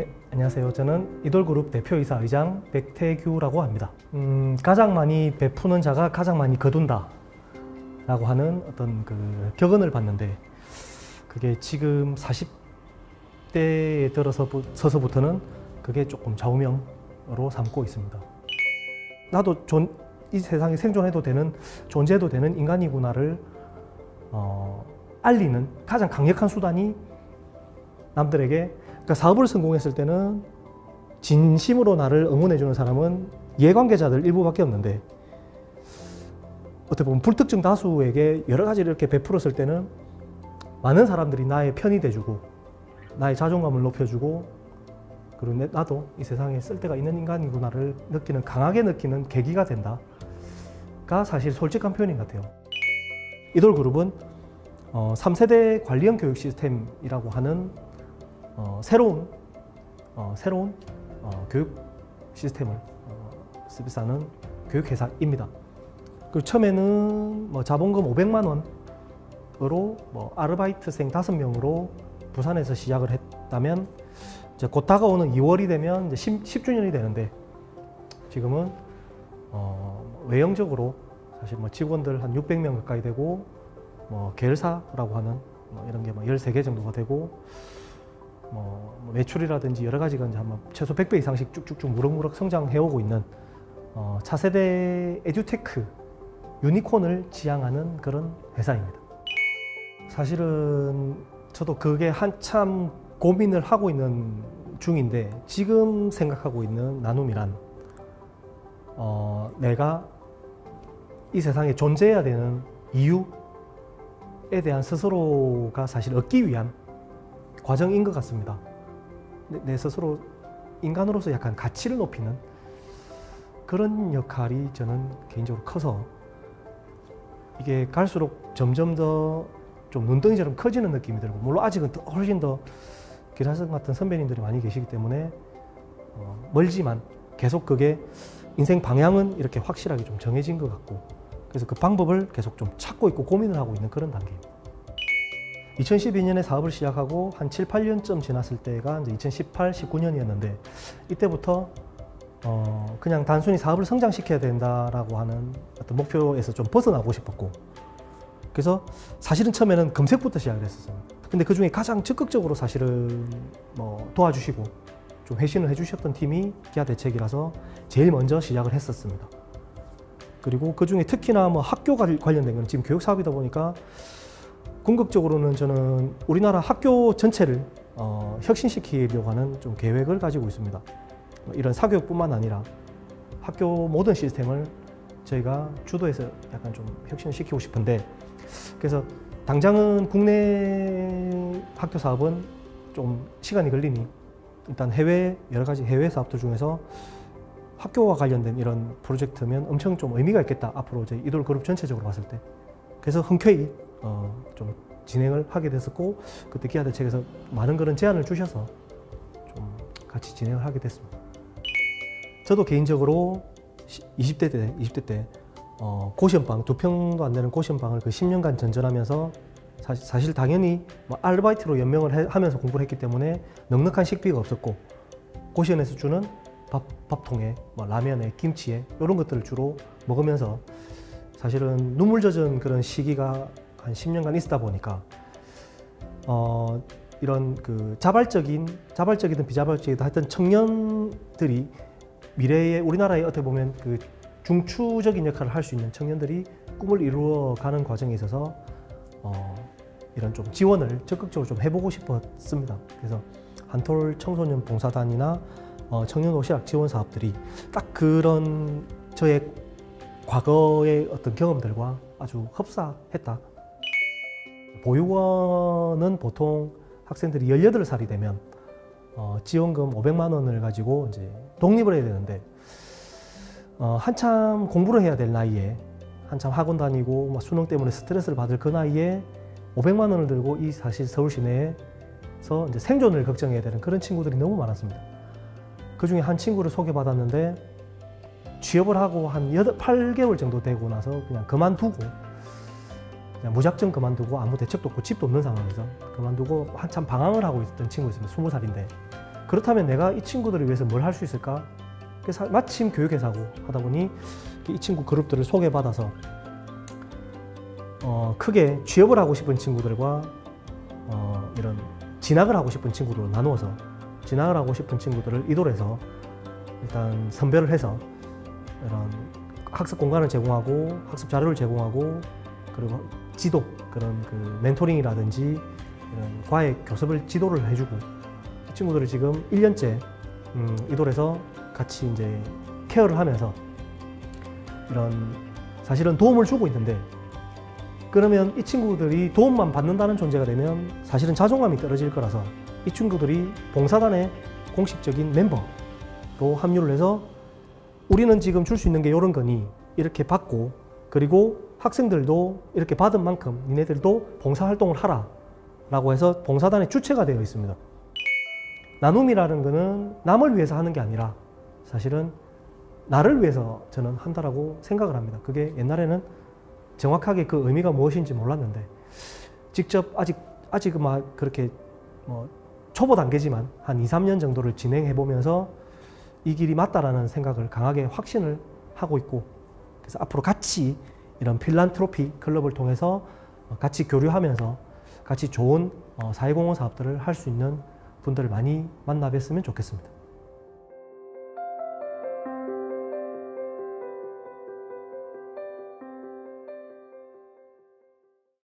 네, 안녕하세요. 저는 이돌그룹 대표이사 의장 백태규라고 합니다. 가장 많이 베푸는 자가 가장 많이 거둔다 라고 하는 어떤 그 격언을 봤는데, 그게 지금 40대에 서서부터는 그게 조금 좌우명으로 삼고 있습니다. 나도 이 세상에 생존해도 되는, 존재해도 되는 인간이구나를 알리는 가장 강력한 수단이 남들에게, 그러니까 사업을 성공했을 때는 진심으로 나를 응원해주는 사람은 이해관계자들 일부밖에 없는데, 어떻게 보면 불특정 다수에게 여러 가지를 이렇게 베풀었을 때는 많은 사람들이 나의 편이 돼주고 나의 자존감을 높여주고, 그리고 나도 이 세상에 쓸데가 있는 인간이구나를 강하게 느끼는 계기가 된다가 사실 솔직한 표현인 것 같아요. 이돌그룹은 3세대 관리형 교육 시스템이라고 하는 새로운 교육 시스템을 서비스하는 교육회사입니다. 그리고 처음에는 자본금 500만 원으로 아르바이트생 5명으로 부산에서 시작을 했다면, 이제 곧 다가오는 2월이 되면 이제 10주년이 되는데, 지금은 외형적으로 사실 직원들 한 600명 가까이 되고, 계열사라고 하는 이런 게 13개 정도가 되고, 매출이라든지 여러 가지가 이제 최소 100배 이상씩 쭉쭉쭉 무럭무럭 성장해오고 있는 차세대 에듀테크 유니콘을 지향하는 그런 회사입니다. 사실은 저도 그게 한참 고민을 하고 있는 중인데, 지금 생각하고 있는 나눔이란 내가 이 세상에 존재해야 되는 이유에 대한 스스로가 사실 얻기 위한 과정인 것 같습니다. 내 스스로 인간으로서 약간 가치를 높이는 그런 역할이 저는 개인적으로 커서, 이게 갈수록 점점 더 좀 눈덩이처럼 커지는 느낌이 들고, 물론 아직은 훨씬 더 기라성 같은 선배님들이 많이 계시기 때문에 멀지만 계속 그게 인생 방향은 이렇게 확실하게 좀 정해진 것 같고, 그래서 그 방법을 계속 좀 찾고 있고 고민을 하고 있는 그런 단계입니다. 2012년에 사업을 시작하고 한 7, 8년쯤 지났을 때가 이제 2018, 19년이었는데, 이때부터 그냥 단순히 사업을 성장시켜야 된다라고 하는 어떤 목표에서 좀 벗어나고 싶었고, 그래서 사실은 처음에는 검색부터 시작을 했었어요. 근데 그 중에 가장 적극적으로 사실은 도와주시고 좀 회신을 해주셨던 팀이 기아대책이라서 제일 먼저 시작을 했었습니다. 그리고 그 중에 특히나 학교 관련된 건 지금 교육 사업이다 보니까, 궁극적으로는 저는 우리나라 학교 전체를 혁신시키려고 하는 좀 계획을 가지고 있습니다. 이런 사교육뿐만 아니라 학교 모든 시스템을 저희가 주도해서 약간 좀 혁신시키고 싶은데, 그래서 당장은 국내 학교 사업은 좀 시간이 걸리니 일단 여러 가지 해외 사업들 중에서 학교와 관련된 이런 프로젝트면 엄청 좀 의미가 있겠다, 앞으로 저희 이돌그룹 전체적으로 봤을 때. 그래서 흔쾌히 좀 진행을 하게 됐었고, 그때 기아대책에서 많은 그런 제안을 주셔서 좀 같이 진행을 하게 됐습니다. 저도 개인적으로 20대 때 고시원방, 2평도 안 되는 고시원방을 그 10년간 전전하면서 사실 당연히 아르바이트로 연명을 하면서 공부를 했기 때문에 넉넉한 식비가 없었고, 고시원에서 주는 밥통에 라면에 김치에 이런 것들을 주로 먹으면서 사실은 눈물 젖은 그런 시기가 한 10년간 있다 보니까 이런 그 자발적이든 비자발적이든 하여튼 청년들이 미래의 우리나라에 어떻게 보면 그 중추적인 역할을 할 수 있는 청년들이 꿈을 이루어가는 과정에 있어서 이런 좀 지원을 적극적으로 좀 해보고 싶었습니다. 그래서 한톨 청소년 봉사단이나 청년 도시락 지원 사업들이 딱 그런 저의 과거의 어떤 경험들과 아주 흡사했다. 보육원은 보통 학생들이 18살이 되면 지원금 500만 원을 가지고 이제 독립을 해야 되는데, 한참 공부를 해야 될 나이에, 한참 학원 다니고 수능 때문에 스트레스를 받을 그 나이에 500만 원을 들고 이 사실 서울 시내에서 이제 생존을 걱정해야 되는 그런 친구들이 너무 많았습니다. 그 중에 한 친구를 소개받았는데, 취업을 하고 한 8개월 정도 되고 나서 그냥 그만두고, 그냥 무작정 그만두고 아무 대책도 없고 집도 없는 상황에서 그만두고 한참 방황을 하고 있었던 친구가 있습니다. 20살인데 그렇다면 내가 이 친구들을 위해서 뭘 할 수 있을까? 그래서 마침 교육회사고 하다 보니 이 친구 그룹들을 소개받아서 크게 취업을 하고 싶은 친구들과 이런 진학을 하고 싶은 친구로 나누어서 진학을 하고 싶은 친구들을 이돌해서 일단 선별을 해서 이런 학습 공간을 제공하고 학습 자료를 제공하고 그리고 지도 그런 그 멘토링이라든지 이런 과외 교습을 지도를 해주고 이 친구들을 지금 1년째 이돌해서 같이 이제 케어를 하면서 이런 사실은 도움을 주고 있는데 그러면 이 친구들이 도움만 받는다는 존재가 되면 사실은 자존감이 떨어질 거라서 이 친구들이 봉사단의 공식적인 멤버로 합류를 해서 우리는 지금 줄 수 있는 게 이런 거니 이렇게 받고 그리고 학생들도 이렇게 받은 만큼 니네들도 봉사활동을 하라 라고 해서 봉사단의 주체가 되어 있습니다. 나눔이라는 거는 남을 위해서 하는 게 아니라 사실은 나를 위해서 저는 한다라고 생각을 합니다. 그게 옛날에는 정확하게 그 의미가 무엇인지 몰랐는데 직접 아직 막 그렇게 뭐 초보 단계지만 한 2, 3년 정도를 진행해 보면서 이 길이 맞다라는 생각을 강하게 확신을 하고 있고 그래서 앞으로 같이 이런 필란트로피 클럽을 통해서 같이 교류하면서 같이 좋은 사회공헌 사업들을 할 수 있는 분들을 많이 만나 뵀으면 좋겠습니다.